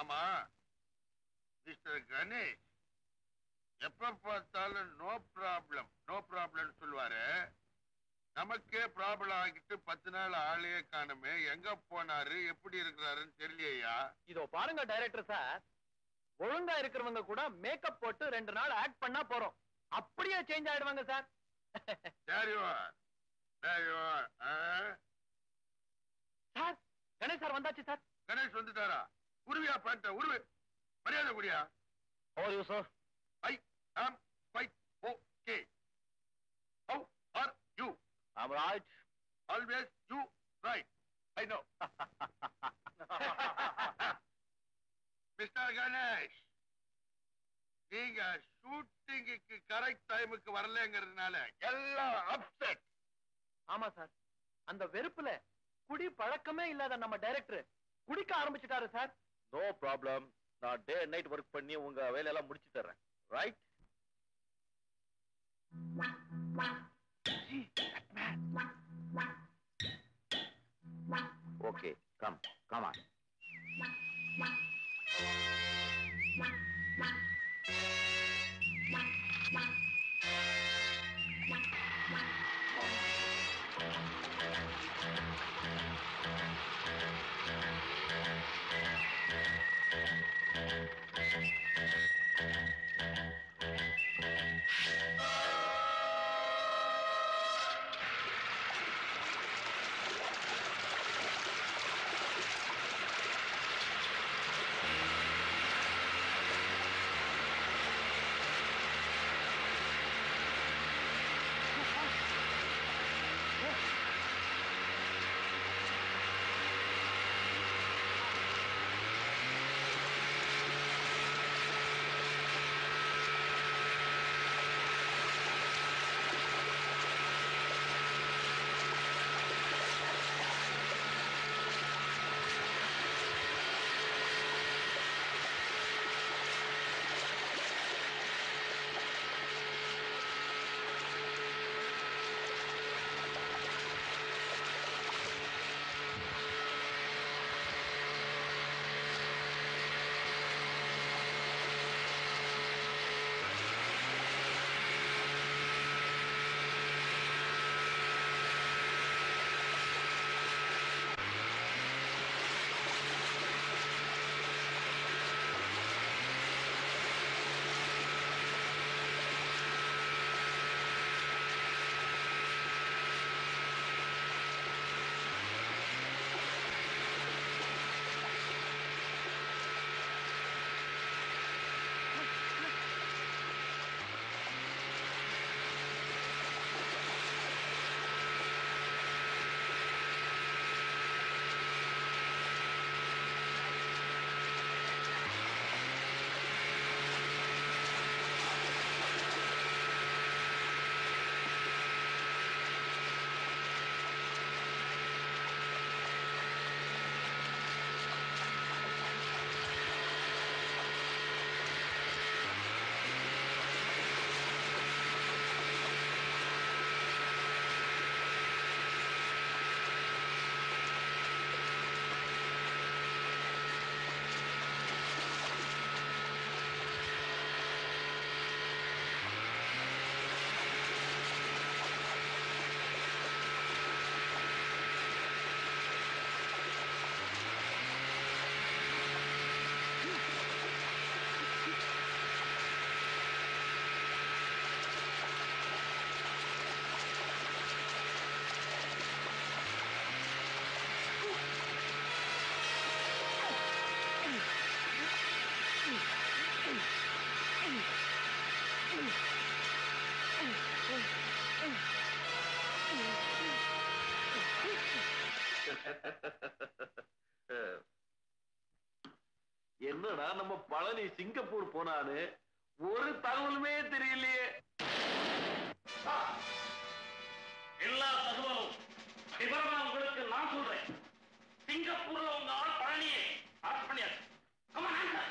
ஆமா மிஸ்டர் கணேஷ் எப்ப பார்த்தாலும் நோ ப்ராப்ளம் சொல்லுவாரு. நமக்கே ப்ராப்ளம் ஆகிட்டு 10 நாள் ஆளையே காணுமே, எங்க போனாரு எப்படி இருக்கிறாருன்னு தெரியலையா? இதோ பாருங்க டைரக்டர் சார், ஒழுங்கா இருக்கிறவங்க கூட மேக்கப் போட்டு 2 நாள் ஆக்ட் பண்ணா போறோம், அப்படியே சேஞ்ச் ஆயிடுவாங்க சார். சார் கணேஷ் சார் வந்தாச்சு சார். கணேஷ் வந்துட்டாரா? உருவியா பேண்ட உருவு, மரியாதை குடியா. How are you, sir? I am quite okay. How are you? I'm right. Always you right. I know. Mister Ganesh, நீங்க ஷூட்டிங்குக்கு கரெக்ட் டைமுக்கு வரலங்கிறதுனால எல்லாம் அப்செட். ஆமா சார், அந்த வெறுப்புல குடி பழக்கமே இல்லாத நம்ம டைரக்டர் குடிக்க ஆரம்பிச்சிட்டாரு சார். நோ ப்ராப்ளம், நான் டே அண்ட் நைட் ஒர்க் பண்ணி உங்க வேலையெல்லாம் முடிச்சு தர்றேன். ரைட்? Okay, come on. என்னடா நம்ம பழனி சிங்கப்பூர் போனான்னு ஒரு தகவலுமே தெரியலையே. எல்லா தகவலும் விவரமா உங்களுக்கு நான் சொல்றேன். சிங்கப்பூர்ல உங்க ஆள் பழனியை அரெஸ்ட் பண்ணியாச்சு. Come on, answer.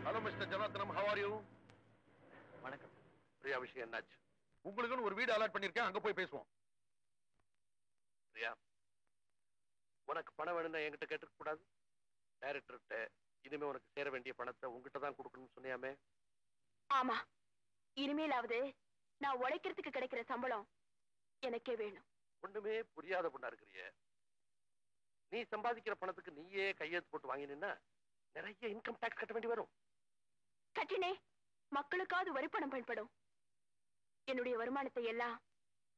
Hello mister Janardhanam, how are you? வணக்கம். பிரியா விஷயம் என்னாச்சு? உங்களுக்குன்னு ஒரு வீடு அலாட் பண்ணிருக்கேன், அங்க போய் பேசுவோம். பிரியா, உனக்கு பணம் வேணும்னா என்கிட்ட கேட்டுக்க கூடாது. டைரக்டர்கிட்ட இனிமே உனக்கு சேர வேண்டிய பணத்தை உங்ககிட்ட தான் கொடுக்கணும்னு சொன்னியாமே? ஆமா, இனிமேலாவது நான் உழைக்கிறதுக்கு கிடைக்கிற சம்பளம் எனக்கே வேணும். ஒண்ணுமே புரியாத பொண்ணா இருக்கிறிய. நீ சம்பாதிக்கிற பணத்துக்கு நீயே கையெழுத்து போட்டு வாங்கினா நிறைய இன்கம் டாக்ஸ் கட்ட வேண்டி வரும். கட்டினே, மக்களுக்காவது வரி பணம் பயன்படும். என்னுடைய வருமானத்தை எல்லாம்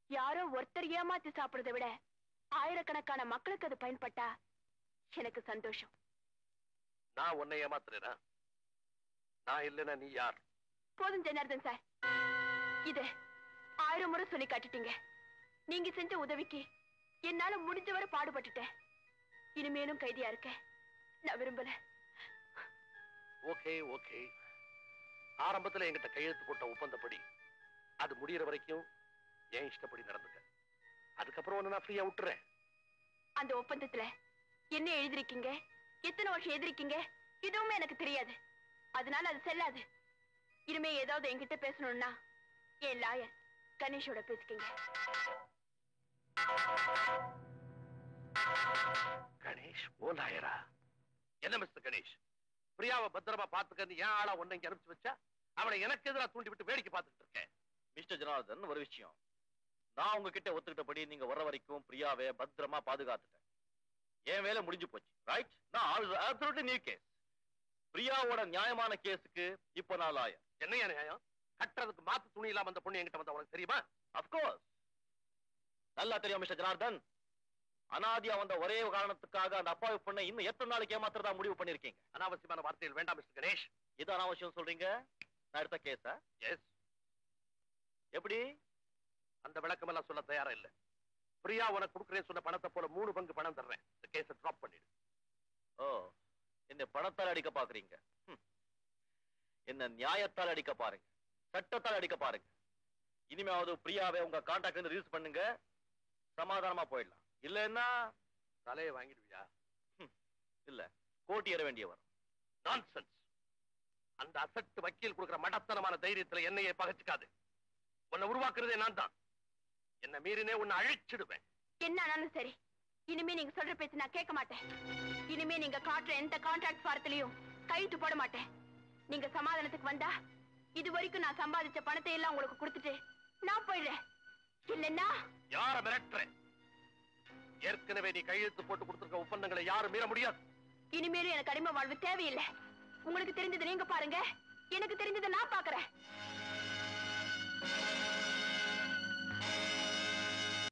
யாரோ ஒருத்தர் ஏமாத்தி சாப்பிடுறதை விட ஆயிரக்கணக்கான மக்களுக்கு அது பயன்பட்டா எனக்கு சந்தோஷம். நான் உன்னை ஏமாத்துறேனா? நான் இல்லைன்னா நீ யார்? போதும் ஜனார்தன் சார், இது 1000 முறை சொல்லி காட்டிட்டீங்க. நீங்க செஞ்ச உதவிக்கு என்னால முடிஞ்சவரை பாடுபட்டுட்டேன். இனிமேலும் கைதியா இருக்க நான் விரும்பல. ஓகே ஓகே, ஆரம்பத்துல என்கிட்ட கையெழுத்து போட்ட ஒப்பந்தப்படி அது முடியற வரைக்கும் என் இஷ்டப்படி நடந்துக்க. அதுக்கப்புறம் ஒண்ணு நான் ஃப்ரீயா விட்டுறேன். அந்த ஒப்பந்தத்துல என்ன எழுதிருக்கீங்க, எத்தனை வருஷம் எழுதிருக்கீங்க, எதுவுமே எனக்கு தெரியாது. அதனால அது செல்லாது. இனிமே ஏதாவது என்கிட்ட பேசணும்னா என் லாயர் கணேஷோட பேசிக்கங்க. கணேஷ் ஓ லாயரா? என்ன மிஸ்டர் கணேஷ், பிரியாவை பத்திரமா பாத்துக்கன்னு ஏன் ஆளா ஒன்ன இங்க அனுப்பிச்சு வச்சா அவளை எனக்கு எதிராக தூண்டி விட்டு வேடிக்கை பார்த்துட்டு இருக்கேன். மிஸ்டர் ஜனார்தன், ஒரு விஷயம். நான் உங்ககிட்ட ஒத்துக்கிட்டபடி நீங்க வர வரைக்கும் பிரியாவை பத்திரமா பாதுகாத்துட்டேன். என் வேலை முடிஞ்சு போச்சு, ரைட்? நான் நியூ கேஸ். பிரியாவோட நியாயமான கேஸுக்கு இப்ப நான் லாயர். என்னையா நியாயம்? கட்டுறதுக்கு மாத்து துணி இல்லாம அந்த பொண்ணு என்கிட்ட வந்தா உனக்கு தெரியுமா? அப்கோர்ஸ் நல்லா தெரியும் மிஸ்டர் ஜனார்தன். அனாதியா வந்த ஒரே காரணத்துக்காக அந்த அப்பாவி பொண்ணை இன்னும் எத்தனை நாளைக்கு ஏமாத்துறதா முடிவு பண்ணிருக்கீங்க? அனாவசியமான வார்த்தைகள் வேண்டாம் மிஸ்டர் கணேஷ். இது அனாவசியம் சொல்றீங்க? நான் எடுத்த கேஸா? எஸ். எப்படி? அந்த விளக்கமெல்லாம் சொல்ல தயாரா இல்ல. பிரியா உனக்கு கொடுக்குறேன்னு சொன்ன பணத்தை போல 3 பங்கு பணம் தர்றேன். இந்த கேஸை டிராப் பண்ணிடு. ஓ, என்ன பணத்தால் அடிக்க பாக்குறீங்க? என்ன நியாயத்தால் அடிக்க பாருங்க, சட்டத்தால் அடிக்க பாருங்க. இனிமேவது பிரியாவை உங்க கான்டாக்ட் ரிலீஸ் பண்ணுங்க, சமாதானமா போயிடலாம். இல்லன்னா தலையை வாங்கிடுவியா? இல்ல, கோட்டி ஏற வேண்டிய வரும். நான்சென்ஸ். அந்த அசட்டு வக்கீல் கொடுக்கிற மடத்தனமான தைரியத்துல என்னையே பகச்சுக்காது. உன்னை உருவாக்குறதே நான் தான். என்ன மீறினே உன்னை அழிச்சிடுவேன். என்ன ஆனாலும் சரி, இனிமே நீங்க சொல்ற பேச்சு நான் கேட்க மாட்டேன். இனிமே நீங்க காட்டுற எந்த கான்ட்ராக்ட் ஃபாரத்திலையும் கையெழுத்து போட மாட்டேன். நீங்க சமாதானத்துக்கு வந்தா இது வரைக்கும் நான் சம்பாதிச்ச பணத்தை எல்லாம் உங்களுக்கு கொடுத்துட்டு நான் போயிடுறேன். இல்லன்னா யார மிரட்டுற? ஏற்கனவே நீ கையெழுத்து போட்டு கொடுத்திருக்க ஒப்பந்தங்களை யாரும் மீற முடியாது. இனிமேலும் எனக்கு அடிமை வாழ்வு தேவையில்லை. உங்களுக்கு தெரிஞ்சது நீங்க பாருங்க, எனக்கு தெரிஞ்சதை நான் பாக்குறேன்.